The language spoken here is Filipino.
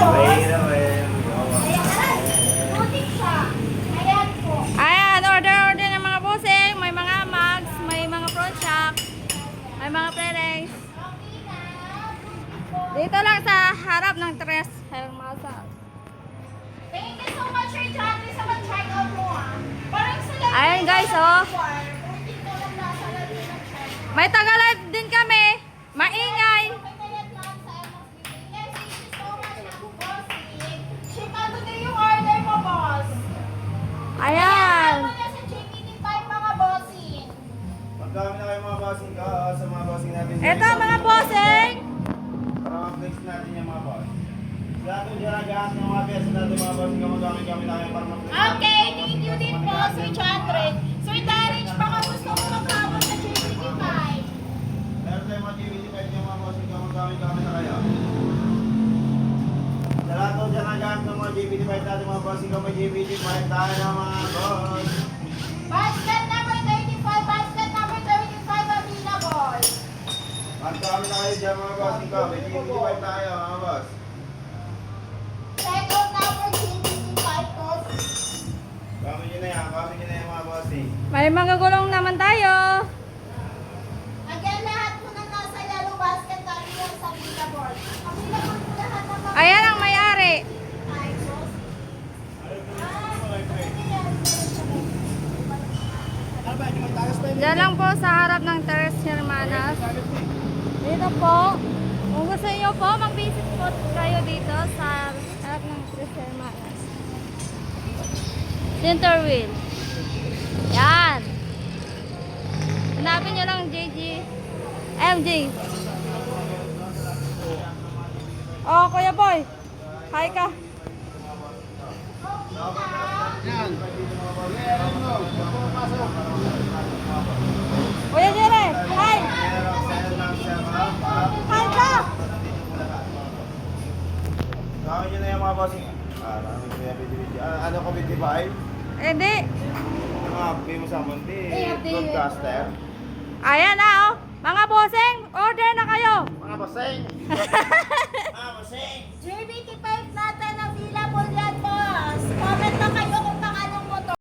Mahirap eh. Putik siya. Ayan po. Ayan, order ng mga bossing. May mga mugs, may mga prawn shack, may mga pre-race. Dito lang sa harap ng Tres Hermosa. Thank you so much, Sir John. Sa mag-check out mo ah. Parang sa lahat. Ayan guys, oh. Putik ka lang nasa lahat ng check. May taga-live din kami. Maingay. May kayat lang sa MSBB. Yes, thank you so much, Abu Bossing. Ship out today yung order mo, boss. Ayan. Ano na sa JPT5, mga bossing? Magkami na kayo mga bossing ka sa mga bossing natin. Ito mga bossing. Para ma-flex natin yung mga boss. Lahat yung ginagahan ng mga beses natin mga bossing ka magkami kami na kayo para ma-flex natin. Okay, thank you din po, Sir Chandred. Sir Darich, baka gusto mo magkabot sa JPT5. Meron tayong mga DVD5 yung mga bossing ka magkami kami na kayo. Sa lahat yung ginagahan ng mga DVD5 natin mga bossing ka may DVD5 tayo ng mga boss. Basket number 35, basket number 35 available. Magkami na kayo dyan mga bossing ka. May DVD5 tayo mga boss. Check out number JPT5 po. Kami nyo na yan mga bossing. May mga gulong naman tayo. Again, lahat po ng nasa yellow basket natin yung sa available. Available po lahat ng mga Ayan ang may-ari. items. Diyan lang po sa harap ng Tres Hermanas. Dito po. Kung gusto niyo po, mag-visit po kayo dito sa harap ng Tres Hermanas. Center wheel. Yan. Hanapin nyo lang JG. MJ. Oh, Kuya Boy. Hi ka. Kuya Jere. Hi. Hi ka. Kami nyo na yung mga bossing. Ano ko 55? Hindi. Mga update mo sa Monte. Broadcaster. Ayan na oh. Mga bossing, order na kayo. Mga bossing.